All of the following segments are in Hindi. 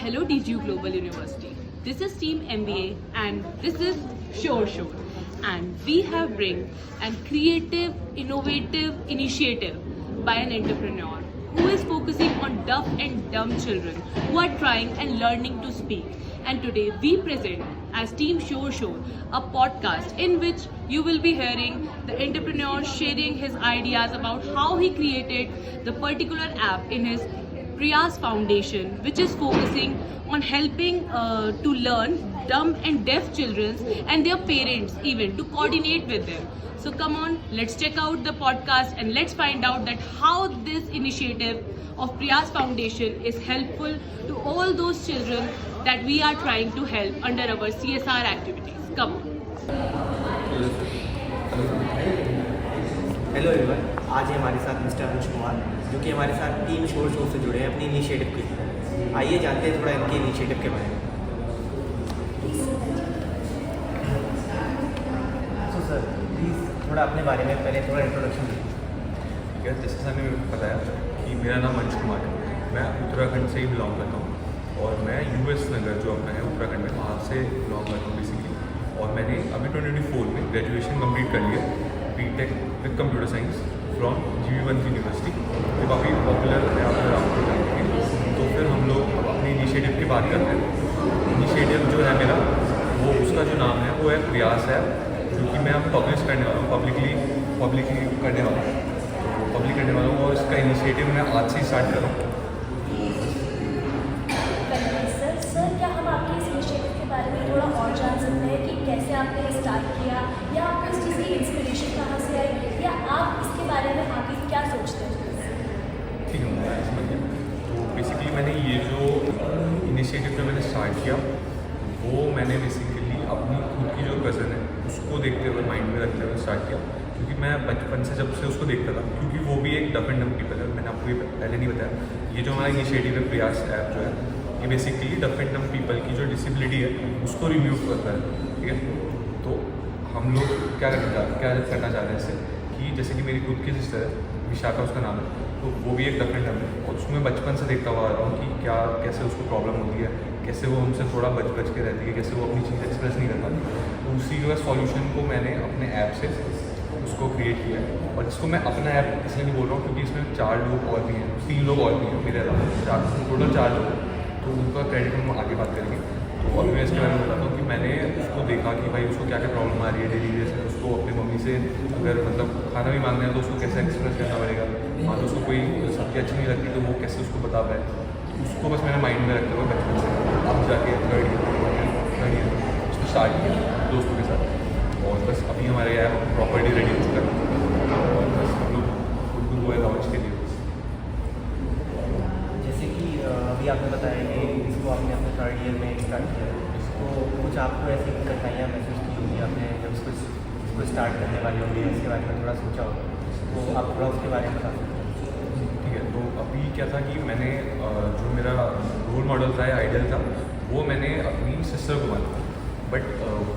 Hello DGU Global University. This is Team MBA and this is Shore Show. And we have bring a creative, innovative initiative by an entrepreneur who is focusing on deaf and dumb children who are trying and learning to speak. And today we present as Team Shore Show a podcast in which you will be hearing the entrepreneur sharing his ideas about how he created the particular app in his Priyas Foundation, which is focusing on helping to learn dumb and deaf children and their parents even to coordinate with them. So come on, let's check out the podcast and let's find out that how this initiative of Priyas Foundation is helpful to all those children that we are trying to help under our CSR activities. Come on. Hello everyone, आज है हमारे साथ मिस्टर अनुज कुमार जो कि हमारे साथ टीम शोर शो से जुड़े हैं अपनी इनिशिएटिव के लिए। आइए जानते हैं थोड़ा इनके इनिशिएटिव के बारे में। सो सर, प्लीज़ थोड़ा अपने बारे में पहले थोड़ा इंट्रोडक्शन दीजिए। ठीक है, जैसे सर ने बताया कि मेरा नाम अनुज कुमार है, मैं उत्तराखंड से ही बिलोंग करता हूँ और मैं यूएस नगर जो अपना है उत्तराखंड में वहाँ से बिलोंग करता हूँ बेसिकली। और मैंने अभी 2024 में ग्रेजुएशन कंप्लीट कर लिया BTech with computer science from GV1 university, जो काफ़ी पॉपुलर है आपको आपको जानते हैं। तो फिर हम लोग अपने इनिशिएटिव की बात करते हैं। इनिशिएटिव जो है मेरा वो उसका जो नाम है वो है प्रयास है, जो कि मैं अब पब्लिश करने वाला हूँ, पब्लिकली करने वाला हूँ, तो पब्लिक करने वाला हूँ। और इसका इनिशिएटिव मैं आज से ही स्टार्ट कर रहा हूँ। सर, क्या हम आपके इस इनिशिएटिव के बारे में थोड़ा और जान सकते हैं कि कैसे आपने स्टार्ट किया, या आपको इस चीज़ की इंस्पिरेशन कहाँ से आई, या आप इसके बारे में आगे क्या सोचते हैं? ठीक है, मैं समझ गया। तो बेसिकली मैंने ये जो इनिशिएटिव जो मैंने स्टार्ट किया वो मैंने बेसिकली अपनी खुद की जो कज़न है उसको देखते हुए माइंड में रखते हुए स्टार्ट किया, क्योंकि मैं बचपन से जब से उसको देखता था, क्योंकि वो भी एक डफ एंड डम पीपल है। मैंने आपको ये पहले नहीं बताया, ये जो हमारा इनिशिएटिव है प्रयास ऐप जो है ये बेसिकली डफ एंड डम पीपल की जो डिसेबिलिटी है उसको रिमूव करता है। ठीक है, तो हम लोग क्या करना चाह रहे हैं इससे कि जैसे कि मेरी खुद की सिस्टर है विशाखा, उसका नाम है, तो वो भी एक डफ एंड डम है और उसमें बचपन से देखता हुआ आ रहा हूँ कि कैसे उसको प्रॉब्लम होती है, कैसे वो हमसे थोड़ा बच के रहती है, कैसे वो अपनी चीज़ एक्सप्रेस नहीं कर पाती। तो उसी का सॉल्यूशन को मैंने अपने ऐप से उसको क्रिएट किया है। और इसको मैं अपना ऐप इसलिए नहीं बोल रहा हूँ क्योंकि इसमें 4 लोग और भी हैं, 3 लोग और भी हैं मेरे अलावा, टोटल 4 लोग, तो उनका क्रेडिट हम आगे बात करेंगे। तो अभी मैं इसके बारे में बताता हूँ कि मैंने उसको देखा कि भाई उसको क्या प्रॉब्लम आ रही है डेली बेस में। उसको अपनी मम्मी से अगर मतलब खाना भी मांगना है तो उसको कैसे एक्सप्रेस करना पड़ेगा, मान लो उसको कोई सब्जी अच्छी नहीं लगती तो वो कैसे उसको बता पाए। उसको बस मैंने माइंड में रखते हुए बचपन से अब जाके थर्ड ईयर उसको स्टार्ट किया दोस्तों के साथ। और बस अभी हमारे ऐप प्रॉपर्ली रेडी हो चुका है और बस हम लोग खुद को लॉन्च के लिए। जैसे कि अभी आपने बताया कि इसको आपने अपने थर्ड ईयर में स्टार्ट किया, तो कुछ आपको ऐसी कठिनाइयाँ महसूस की होंगी आपने जब इसको स्टार्ट करने वाली होंगी, इसके बारे में थोड़ा सोचा होगा, तो आप थोड़ा उसके बारे में बता सकते हैं? ठीक है, तो अभी क्या था कि मैंने जो मेरा रोल मॉडल था या आइडल था वो मैंने अपनी सिस्टर को माना, बट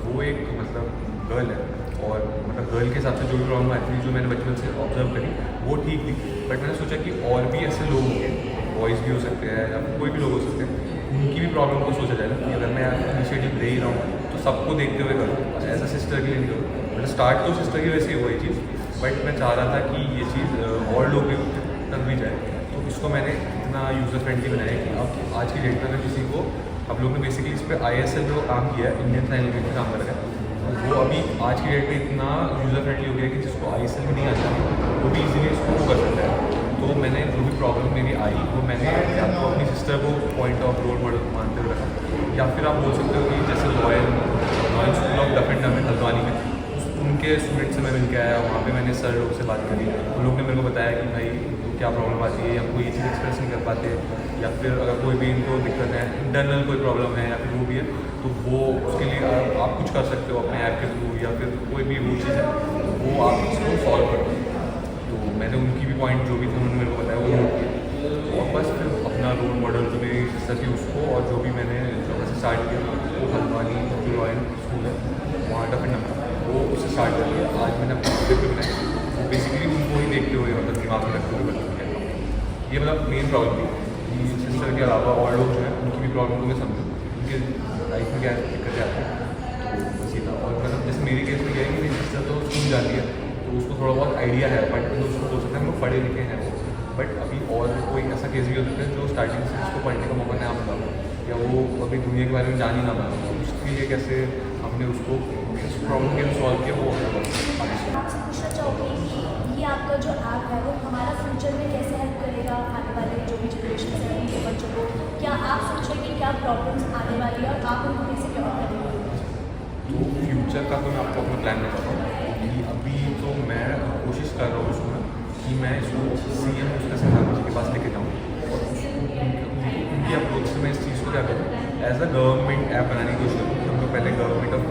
वो एक मतलब गर्ल है और मतलब गर्ल के हिसाब से जो भी प्रॉब्लम आती थी जो मैंने बचपन से ऑब्जर्व करी वो ठीक थी। बट मैंने सोचा कि और भी ऐसे लोग होंगे, बॉयज़ भी हो सकते हैं या कोई भी लोग हो सकते हैं, उनकी भी प्रॉब्लम को सोचा जाएगा कि अगर मैं इनिशिएटिव दे ही रहा हूँ तो सबको देखते हुए करूँ, एज अ सिस्टर के लिए नहीं करूँ। मतलब स्टार्ट तो सिस्टर की वैसे ही हुई चीज़, बट मैं चाह रहा था कि ये चीज़ और लोग तक भी जाए। तो इसको मैंने इतना यूज़र फ्रेंडली बनाया कि अब आज की डेट में अगर किसी को हम लोग ने बेसिकली इस पर ISL जो काम किया है, इंडियन साइन लैंग्वेज पे काम करेगा, वो अभी आज की डेट में इतना यूज़र फ्रेंडली हो गया कि जिसको ISL में नहीं आता वो भी इजीली इसको कर सकता है। तो मैंने जो भी प्रॉब्लम मेरी आई वो मैंने या तो अपनी सिस्टर को पॉइंट ऑफ रोल मॉडल मानते हुए रखा, या फिर आप बोल सकते हो कि जैसे लॉयल स्कूल ऑफ डफ एंड डम है हल्द्वानी में, उनके स्टूडेंट से मैं मिल के आया, वहाँ पे मैंने सर लोग से बात करी, उन लोग ने मेरे को बताया कि भाई तो क्या प्रॉब्लम आती है, या कोई ये चीज़ एक्सप्रेस नहीं कर पाते, या फिर अगर कोई भी इनको दिक्कत है, इंटरनल कोई प्रॉब्लम है या फिर वो भी है, तो वो उसके लिए आप कुछ कर सकते हो अपने ऐप के थ्रू, या फिर कोई भी वो चीज़ है वो आप इसको सॉल्व कर दो। तो मैंने उनकी भी पॉइंट जो भी था उन्होंने मेरे को बताया वो नोट किया, और बस फिर अपना रोल मॉडल जो मेरी सिस्टर थी उसको, और जो भी मैंने जो वैसे स्टार्ट किया वो हल्द्वानी जो रॉयल स्कूल है वहाँ डफ एंड डम वो उससे स्टार्ट कर लिया। आज मैंने अपने प्रोजेक्ट में बनाया, बेसिकली उनको ही देखते हुए मतलब दिमाग में रखते हुए बना किया। ये मतलब मेन प्रॉब्लम थी कि सिस्टर के अलावा और लोग जो हैं उनकी भी उनकी प्रॉब्लम को मैं समझूँ, उनके लाइफ में क्या दिक्कतें आती हैं, तो बस ये था। और मतलब जैसे मेरे केस में क्या है कि मेरी सिस्टर तो स्कूल जाती है, तो उसको थोड़ा बहुत आइडिया है, बट तो उसको बोल सकते हैं हम लोग पढ़े लिखे हैं वो, बट अभी और कोई ऐसा केस भी हो सकता है जो स्टार्टिंग से उसको पढ़ने का मौका नहीं मिला हो, या वो अभी दुनिया के बारे में जान ही ना पाया हो, उसके लिए कैसे हमने उसको इस प्रॉब्लम के सॉल्व किया वो आगे आपसे पूछना चाहूँगी कि ये आपका जो ऐप है वो हमारा फ्यूचर में कैसे हेल्प करेगा आने वाले जो भी जनरेशन है उनके बच्चों को, क्या आप सोच रहे हैं कि क्या प्रॉब्लम्स आने वाली है और आप उनको कैसे क्योर करेंगे? तो फ्यूचर का तो मैं आपको अपना प्लान बताता हूँ कि अभी तो मैं कोशिश कर रहा हूँ उसमें कि मैं इसको CM उसके सिंघानिया जी के पास लेके जाऊँ, और उनकी अप्रोच से मैं इस चीज़ को क्या करूँ, एज अ गवर्नमेंट ऐप बनाने की कोशिश करूँ कि हम लोग पहले गवर्नमेंट ऑफ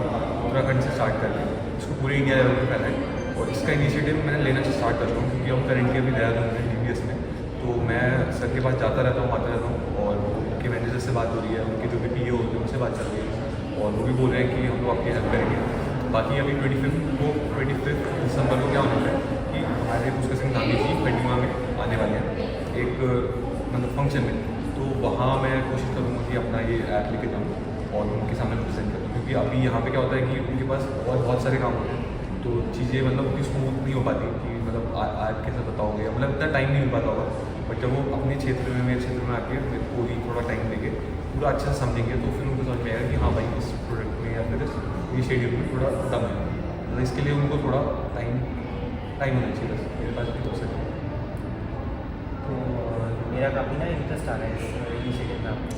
उत्तराखंड से स्टार्ट कर लें, इसको पूरे इंडिया लेवल पर फैलाएँ। और इसका इनिशिएटिव मैंने लेना स्टार्ट कर रहा हूँ क्योंकि हम करेंटली अभी देहरादून में DBS में, तो मैं सर के पास जाता रहता हूँ, आता रहता हूँ, और उनके मैनेजर से बात हो रही है, उनके जो भी PA होते हैं उनसे बात चल रही है, और वो भी बोल रहे हैं कि हम लोग आपकी हेल्प करेंगे। बाकी अभी 25 दिसंबर को क्या होना है कि हमारे पुष्कर सिंह धामी जी खंडीवा में आने वाले हैं एक मतलब फंक्शन में, तो वहाँ मैं कोशिश करूँगा कि अपना ये ऐप लेके जाऊँ और उनके सामने प्रेजेंट करूँ, क्योंकि अभी यहाँ पे क्या होता है कि उनके पास और बहुत सारे काम होते हैं, तो चीज़ें मतलब उतनी स्मूथ नहीं हो पाती कि मतलब आप कैसे बताओगे, मतलब इतना टाइम नहीं मिल पाता होगा, बट जब वो अपने क्षेत्र में मेरे क्षेत्र में आके मेरे को ही थोड़ा टाइम देके पूरा अच्छे से समझेंगे, तो फिर उनको समझ में आएगा कि हाँ भाई इस प्रोडक्ट में या फिर इस इनिशिएटिव में थोड़ा दम है, तो इसके लिए उनको थोड़ा टाइम होना चाहिए बस मेरे पास भी तो सर। तो मेरा काफ़ी ना इंटरेस्ट आ रहा है इस इनिशिएटिव में आपको,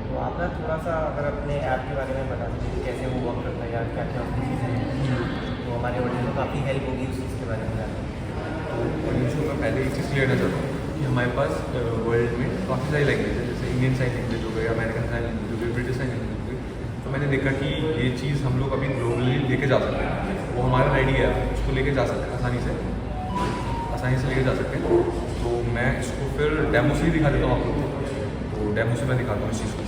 तो आप ना थोड़ा सा अगर अपने ऐप के बारे में बता दीजिए कैसे वो वर्क करता है या क्या क्या उसकी चीज़ें हैं, तो हमारे ऑडियंस को काफ़ी हेल्प होगी उस चीज़ के बारे में जानने में। तो ऑडियंस को मैं पहले एक चीज़ क्लियर करना चाहता हूँ कि हमारे पास वर्ल्ड में काफ़ी सारी लैंग्वेज है, जैसे इंडियन साइन लैंग्वेज हो गई, अमेरिकन साइन लैंग्वेज हो गई, ब्रिटिश साइन लैंग्वेज हो गई, तो मैंने देखा कि ये चीज़ हम लोग अभी ग्लोबली लेके जा सकते हैं, वो हमारा रेडी है, उसको लेके जा सकते हैं आसानी से लेके जा सकते हैं। तो मैं इसको फिर डेमो से ही दिखा देता हूँ आप लोगों को, तो डेमो से मैं दिखाता हूँ इस चीज़ को।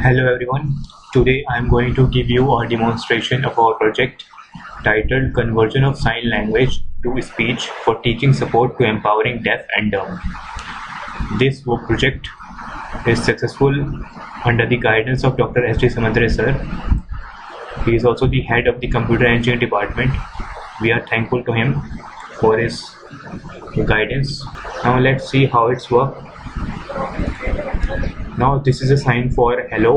Hello everyone, today I am going to give you a demonstration of our project titled Conversion of Sign Language to Speech for Teaching Support to Empowering Deaf and Dumb. This work project is successful under the guidance of Dr. S.D. Samandre sir. He is also the head of the Computer Engineering Department. We are thankful to him for his guidance. Now let's see how it's work. Now this is a sign for hello.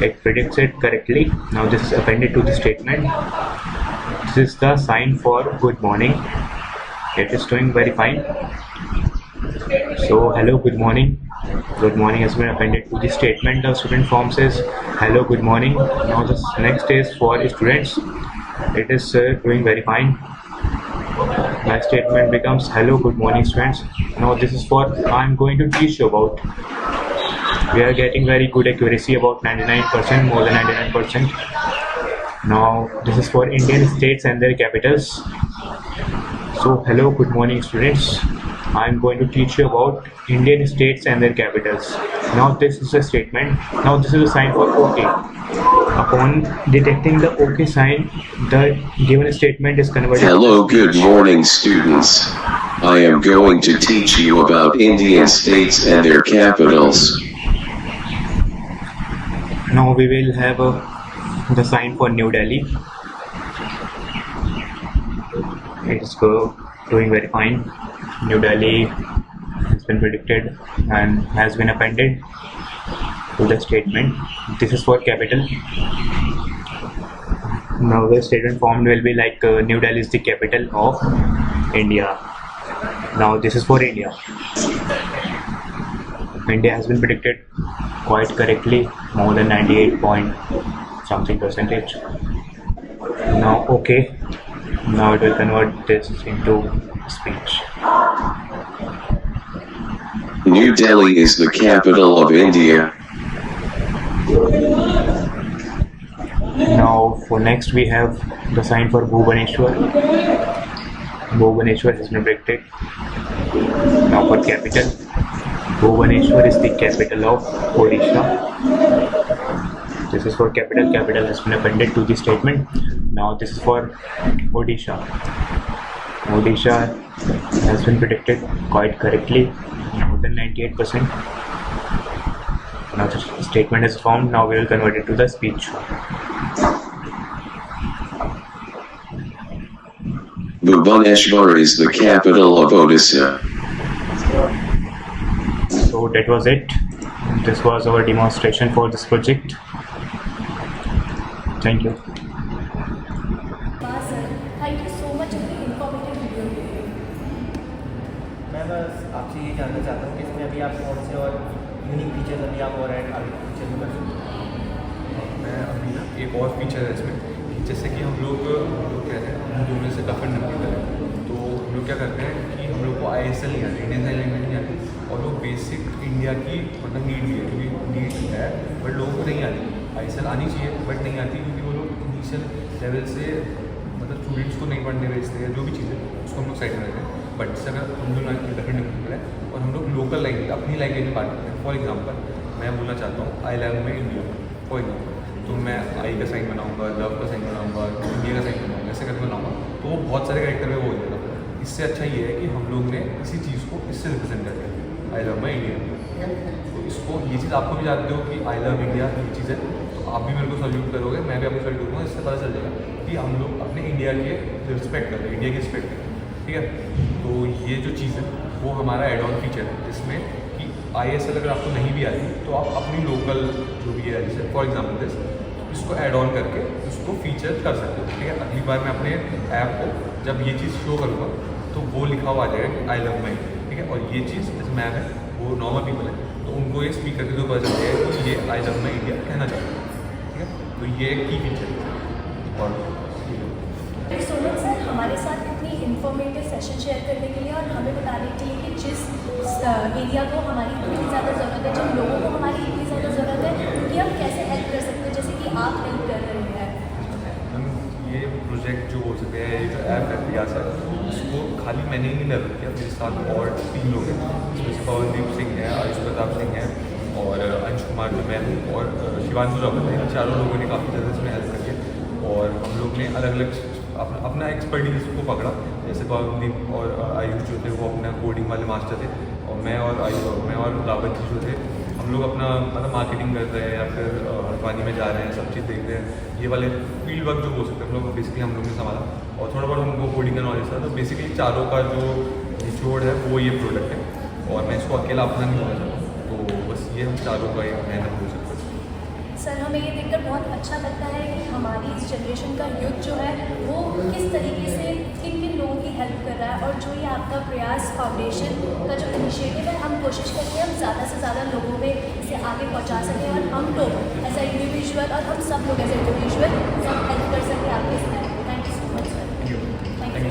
It predicts it correctly. Now this is appended to the statement. This is the sign for good morning. It is doing very fine. So hello, good morning. Good morning has been appended to the statement. The student form says hello, good morning. Now the next is for students. It is doing very fine. My statement becomes hello, good morning students. Now this is for I am going to teach you about. We are getting very good accuracy, about 99%, more than 99%. Now this is for Indian states and their capitals. So hello, good morning students. I am going to teach you about Indian states and their capitals. Now this is a statement. Now this is a sign for OK. Upon detecting the OK sign, the given statement is converted. Hello, good morning students. I am going to teach you about Indian states and their capitals. Now we will have the sign for New Delhi. It is doing very fine. New Delhi has been predicted and has been appended to the statement. This is for capital. Now the statement formed will be like New Delhi is the capital of India. Now this is for India. India has been predicted quite correctly, more than 98 point something percentage. Now okay, now it will convert this into speech. New Delhi is the capital of India. Now for next we have the sign for Bhubaneswar. Bhubaneswar has been predicted. Now for capital, Bhubaneswar is the capital of Odisha. This is for capital. Capital has been appended to the statement. Now this is for Odisha. Odisha has been predicted quite correctly, more than 98%. Now the statement is formed. Now we will convert it to the speech. Bhubaneswar is the capital of Odisha. So that was it. This was our demonstration for this project. Thank you. वाह sir, thank you so much अपनी इन्फॉर्मेटिव वीडियो के लिए। मैं बस आपसे ये जानना चाहता हूँ कि इसमें अभी आप कौन से और यूनिक फीचर्स अभी आप और ऐड आगे फ्यूचर में कर सकते हैं। मैं अभी ना एक और फीचर है इसमें, जैसे कि हम लोग कहते हैं हम दोनों से कफन नंबर करें, तो हम लोग क्या करते हैं कि हम लोग को ISL नहीं आती, इंडियन साइन लैंग्वेज नहीं आती, और वो बेसिक इंडिया की मतलब नीड भी है, क्योंकि नीड है बट लोगों को नहीं आती। ISL आनी चाहिए बट नहीं आती, क्योंकि वो लोग इनिशियल लेवल से मतलब स्टूडेंट्स को नहीं पढ़ने भेजते हैं, जो भी चीज़ें उसको हम लोग साइड में रखते हैं। बट जैसे अगर हम दोनों डिफरेंट डिफरेंट है और हम लोग लोकल लैंग्वेज अपनी लैंग्वेज में बात करते हैं। फॉर एग्जाम्पल मैं बोलना चाहता हूँ आई लव में इंडिया, फॉर एग्जाम्पल, तो मैं आई का साइन बनाऊँगा, लव का साइन बनाऊँगा, इंडिया का साइन बनाऊँगा, ऐसे करके बनाऊँगा, तो वो बहुत सारे कैरेक्टर में वो हो जाएगा। इससे अच्छा ये है कि हम लोग ने इसी चीज़ को इससे रिप्रेजेंट कर दिया, आई लव माई इंडिया। तो इसको ये चीज़ आपको भी जानते हो कि आई लव इंडिया ये चीज़ है, तो आप भी मेरे को सल्यूट करोगे, मैं भी आपको सल्यूट करूँगा। इससे पता चल जाएगा कि हम लोग अपने इंडिया के रिस्पेक्ट कर रहे हैं, इंडिया की रिस्पेक्ट करें, ठीक है। तो ये जो चीज़ है वो हमारा एड ऑन फीचर है, जिसमें कि ISL अगर आपको नहीं भी आती तो आप अपनी लोकल जो भी है, जैसे फॉर एग्जाम्पल दिस, इसको ऐड ऑन करके उसको फीचर कर सकते हो, ठीक है। अगली बार मैं अपने ऐप को जब ये चीज़ शो करूँगा तो वो लिखा हुआ आ जाएगा कि आई लव माई, ठीक है। और ये चीज़ जैसे मैम है वो नॉर्मल पीपल है, तो उनको ये स्पीक करके तो पता चल जाएगा कि ये आई लव माई इंडिया कहना चाहता है, ठीक है। तो ये एक की फीचर है। और thank you so much sir, हमारे साथ इतनी इन्फॉर्मेटिव सेशन शेयर करने के लिए और हमें बताने के लिए कि जिस एरिया को हमारी इतनी ज़्यादा ज़रूरत है, जिन लोगों को हमारी इतनी ज़्यादा ज़रूरत है, उनकी हम कैसे हेल्प कर सकते हैं, जैसे कि आप हेल्प कर रहे हैं। हम ये प्रोजेक्ट जो हो सके है, ये जो ऐप है प्रयास है, इसको खाली मैंने ही नहीं डेवलप किया, मेरे साथ और 3 लोग हैं, जिसमें से पवनदीप सिंह है, आयुष प्रताप सिंह है और अंश कुमार जो मैं हूँ और शिवांशु रावत है। इन चारों लोगों ने काफ़ी ज़्यादा इसमें हेल्प करी है और हम लोग ने अलग अलग अपना एक्सपर्टीज को पकड़ा। जैसे पवनदीप और आयुष जो थे वो अपना कोडिंग वाले मास्टर थे, और मैं और रावत जी जो थे, हम लोग अपना मतलब मार्केटिंग कर रहे हैं या फिर हल्द्वानी में जा रहे हैं, सब चीज़ देख रहे हैं। ये वाले फील्ड वर्क जो हो सकते हैं हम लोग बेसिकली हम लोग ने संभाला, और थोड़ा बहुत हमको कोडिंग का नॉलेज था। तो बेसिकली चारों का जो निचोड़ है वो ये प्रोडक्ट है, और मैं इसको अकेला अपना नहीं होना चाहता हूँ। तो बस ये हम चारों का एक मेहनत हो सकता है। सर, हमें ये देखकर बहुत अच्छा लगता है कि हमारी इस जनरेशन का यूथ जो है वो किस तरीके से किन किन लोगों की हेल्प कर रहा है, और जो ये आपका प्रयास फाउंडेशन का जो इनिशिएटिव है, हम कोशिश करते हैं हम ज़्यादा से ज़्यादा लोगों में इसे आगे पहुंचा सकें, और हम लोग एज ए इंडिविजुअल और हम सब लोग एज ए इंडिविजुअल सब हेल्प कर सकें आपके इस ऐप को। Thank you so much sir. Thank you.